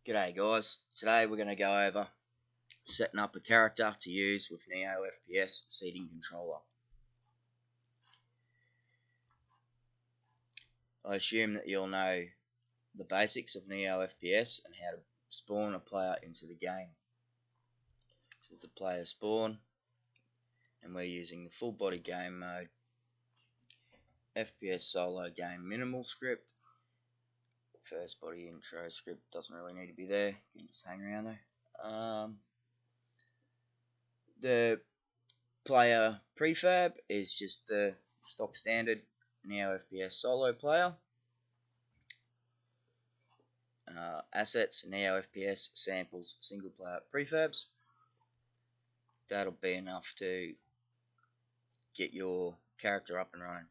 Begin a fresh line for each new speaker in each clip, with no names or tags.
G'day guys, today we're going to go over setting up a character to use with NeoFps Seating Controller. I assume that you'll know the basics of NeoFps and how to spawn a player into the game. This is the player spawn and we're using the full body game mode, FPS solo game minimal script. First body intro script doesn't really need to be there, you can just hang around there. The player prefab is just the stock standard NeoFps solo player. Assets, NeoFps samples, single player prefabs. That'll be enough to get your character up and running.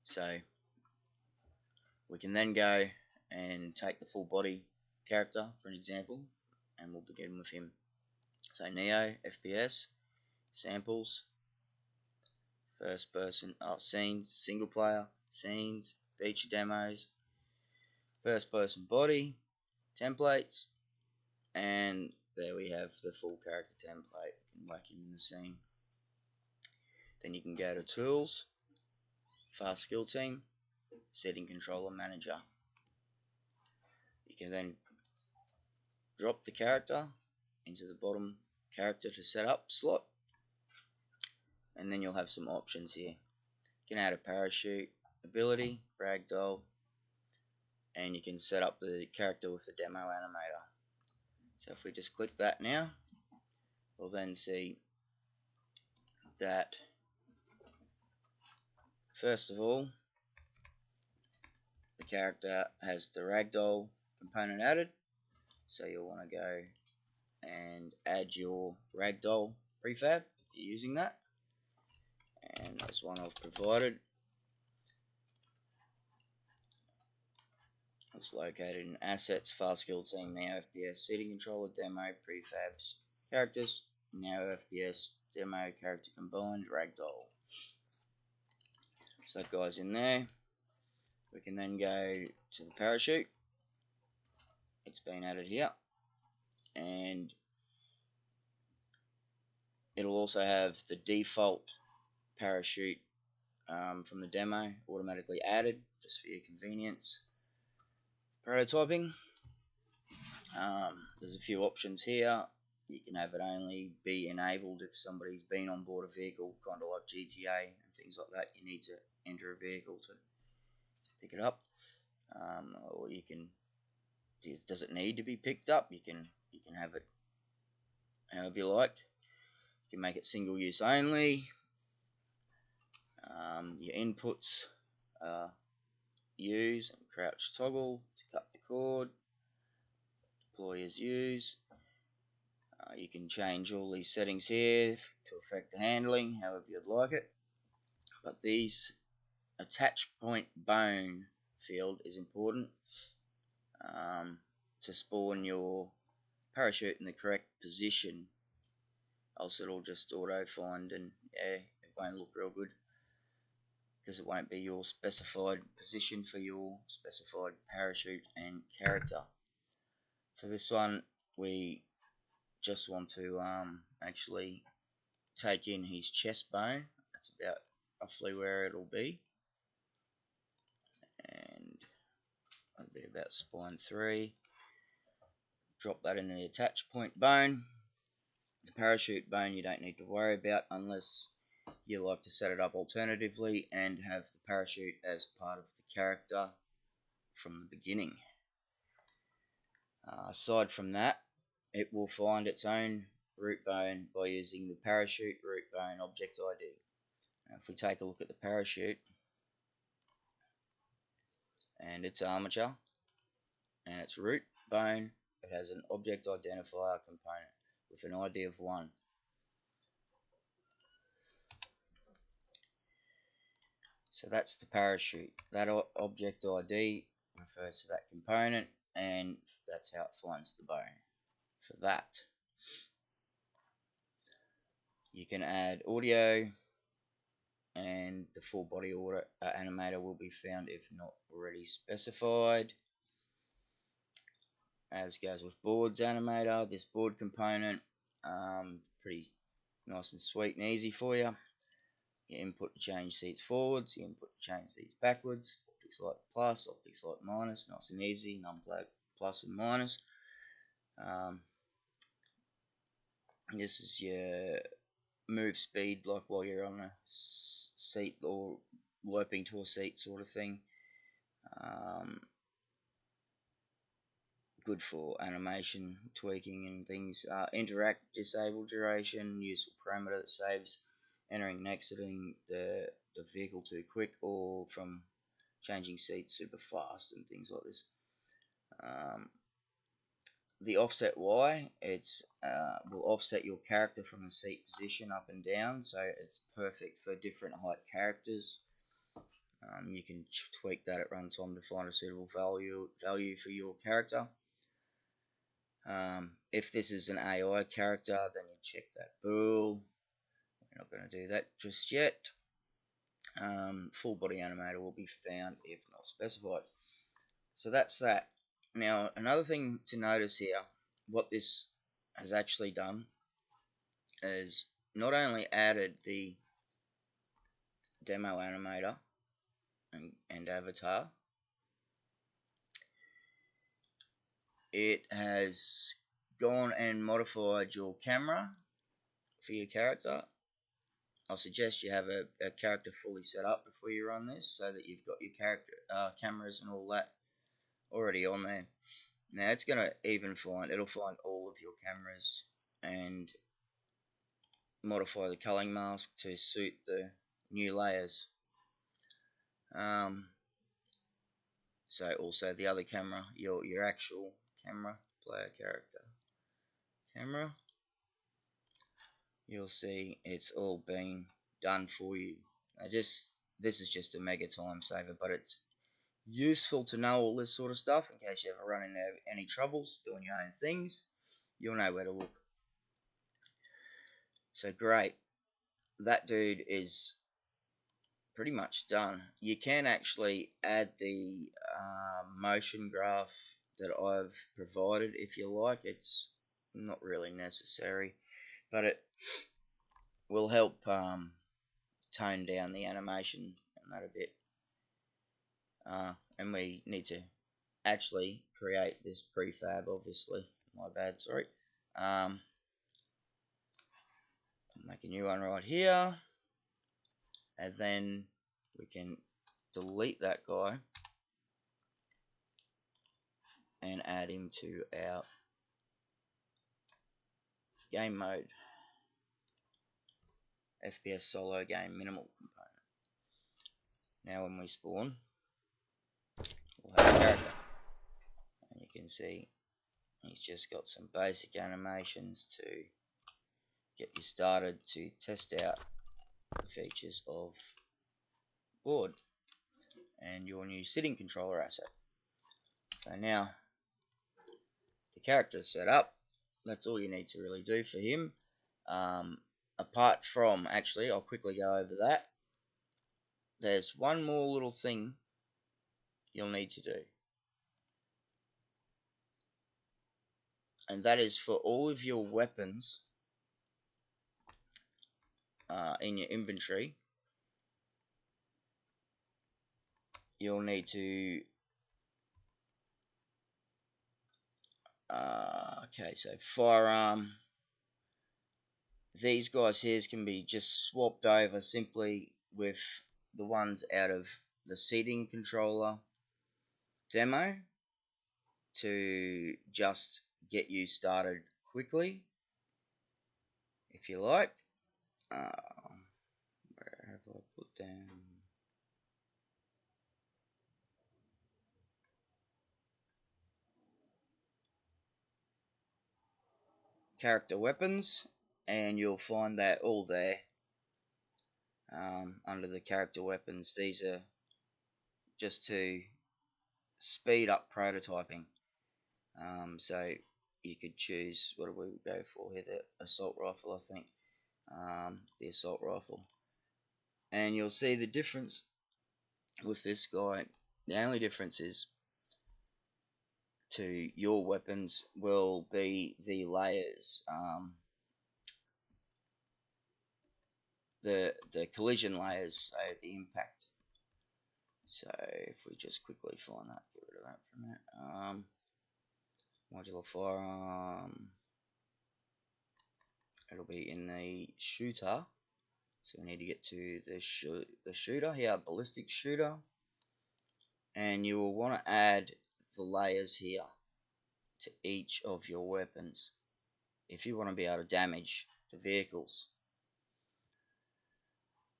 So we can then go and take the full body character for an example, and we'll begin with him. So NeoFps samples, first person, scenes, single player, scenes, feature demos, first person body, templates, and there we have the full character template. You can whack him in the scene. Then you can go to Tools, Fast Skill Team, Seating Controller Manager. You can then drop the character into the bottom character to set up slot, and then you'll have some options here. You can add a parachute ability, ragdoll, and you can set up the character with the demo animator. So if we just click that now, we'll then see that first of all, the character has the ragdoll component added, so you'll want to go and add your ragdoll prefab if you're using that, and there's one I've provided. It's located in Assets, Fast Skill Team, NeoFps Seating Controller, Demo, Prefabs, Characters, NeoFps Demo, Character Combined, Ragdoll. So that guy's in there. We can then go to the parachute. It's been added here, and it'll also have the default parachute from the demo automatically added just for your convenience. Prototyping, there's a few options here. You can have it only be enabled if somebody's been on board a vehicle, kind of like GTA and things like that. You need to enter a vehicle to pick it up, or you can, does it need to be picked up? You can have it however you like. You can make it single use only. Your inputs use and crouch toggle to cut the cord, deploy as use. You can change all these settings here to affect the handling however you'd like it, but these attach point bone field is important to spawn your parachute in the correct position, else it'll just auto find, and yeah, it won't look real good because it won't be your specified position for your specified parachute and character. For this one, we just want to actually take in his chest bone. That's about roughly where it'll be, and that'll be about spine 3. Drop that in the attach point bone. The parachute bone you don't need to worry about unless you like to set it up alternatively and have the parachute as part of the character from the beginning. Aside from that, it will find its own root bone by using the parachute root bone object ID. Now if we take a look at the parachute and its armature and its root bone, it has an object identifier component with an ID of 1. So that's the parachute. That object ID refers to that component, and that's how it finds the bone. For that, you can add audio, and the full body animator will be found if not already specified. as goes with boards animator. This board component, pretty nice and sweet and easy for you. You input to change seats forwards, you input to change seats backwards, optics light plus, optics light minus, nice and easy, num plus and minus. This is your move speed, like while you're on a seat or loping to a seat sort of thing. Good for animation tweaking and things. Interact disable duration, useful parameter that saves entering and exiting the vehicle too quick or from changing seats super fast and things like this. The offset Y, it's will offset your character from the seat position up and down, so it's perfect for different height characters. You can tweak that at runtime to find a suitable value for your character. If this is an AI character, then you check that bool. We're not going to do that just yet. Full body animator will be found if not specified. So that's that. Now, another thing to notice here, what this has actually done is not only added the demo animator and avatar, it has gone and modified your camera for your character. I'll suggest you have a character fully set up before you run this, so that you've got your character cameras and all that already on there. Now it's gonna it'll find all of your cameras and modify the culling mask to suit the new layers. So also the other camera, your actual camera, player character camera, you'll see it's all been done for you. This is just a mega time saver, but it's useful to know all this sort of stuff in case you ever run into any troubles doing your own things. You'll know where to look. So great. That dude is pretty much done. You can actually add the motion graph that I've provided if you like. It's not really necessary, but it will help tone down the animation and that a bit. And we need to actually create this prefab, obviously. My bad, sorry. Make a new one right here, and then we can delete that guy and add him to our game mode, FPS solo game minimal component. Now when we spawn, we'll have a character, and you can see he's just got some basic animations to get you started to test out the features of board and your new sitting controller asset. So now the character's set up. That's all you need to really do for him. Apart from, actually, I'll quickly go over that. There's one more little thing you'll need to do, and that is for all of your weapons in your inventory. You'll need to okay, so firearm, these guys here can be just swapped over simply with the ones out of the seating controller demo to just get you started quickly, if you like. Where have I put down? Character weapons, and you'll find that all there under the character weapons. These are just to speed up prototyping. So you could choose, what do we go for here? The assault rifle, I think. The assault rifle. And you'll see the difference with this guy. The only difference is to your weapons will be the layers, the collision layers, so the impact. So if we just quickly find that, get rid of that for a minute. Modular firearm, it'll be in the shooter. So we need to get to the shooter here, ballistic shooter, and you will want to add the layers here to each of your weapons if you want to be able to damage the vehicles.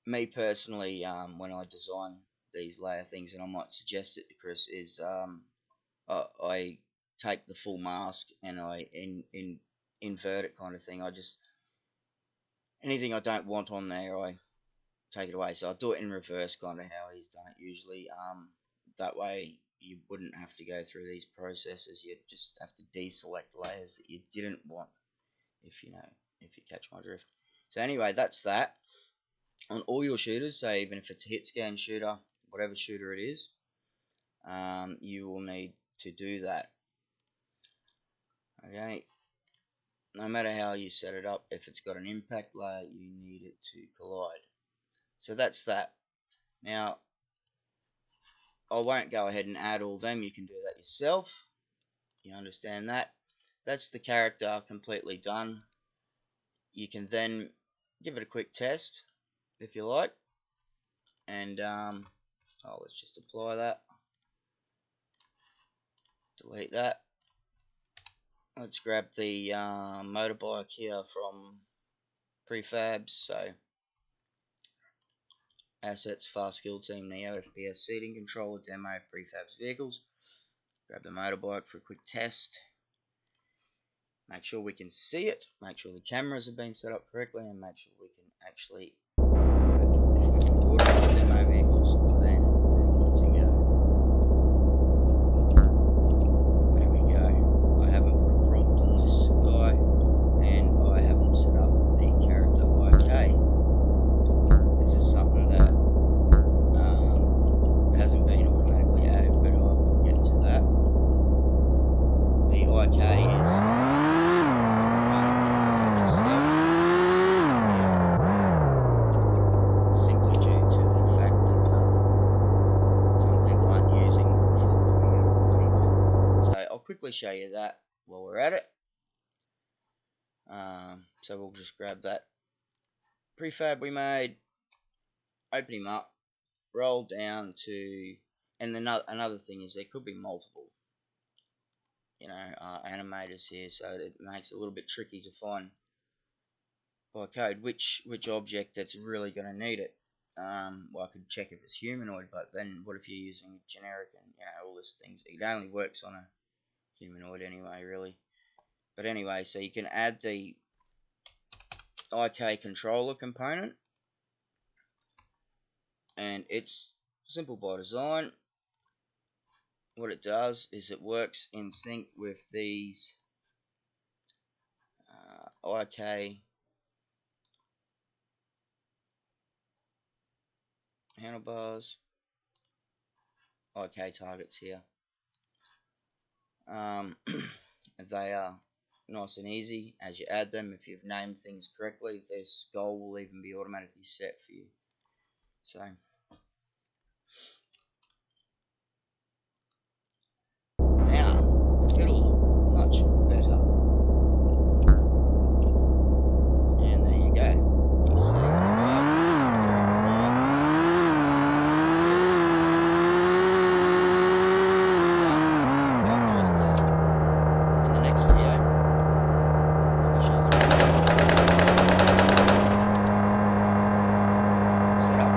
Me personally, when I design these layer things, and I might suggest it to Chris, is I take the full mask and I invert it, kind of thing. I just, anything I don't want on there, I take it away. So I'll do it in reverse, kind of how he's done it usually. That way you wouldn't have to go through these processes. You'd just have to deselect layers that you didn't want, if you catch my drift. So anyway, that's that. On all your shooters, so even if it's a hit scan shooter, whatever shooter it is, you will need to do that. Okay, no matter how you set it up, if it's got an impact layer, you need it to collide. So that's that. Now, I won't go ahead and add all of them. You can do that yourself. You understand that? That's the character completely done. You can then give it a quick test, if you like. And, let's just apply that. Delete that. Let's grab the motorbike here from prefabs. So, assets, fast skill team, NeoFps Seating Controller, demo, prefabs vehicles. Grab the motorbike for a quick test. Make sure we can see it. Make sure the cameras have been set up correctly, and make sure we can actually order the demo vehicles. Then we're good to go. There we go. I haven't put a prompt on this guy, and I haven't set up the character IK. This is something that hasn't been automatically added, but I will get to that. The IK is simply due to the fact that some people aren't using full body at all anymore. So I'll quickly show you that while we're at it. So we'll just grab that prefab we made, open him up, roll down to, and another thing is there could be multiple, animators here, so it makes it a little bit tricky to find by code which object that's really going to need it. Well, I could check if it's humanoid, but then what if you're using generic and all these things? It only works on a humanoid anyway, really. But anyway, so you can add the IK controller component, and it's simple by design. What it does is it works in sync with these IK handlebars, IK targets here. They are nice and easy as you add them. If you've named things correctly, their skull will even be automatically set for you. So now it'll look much better. And there you go. He's sitting on the bike, in the next video, I'll be showing you set up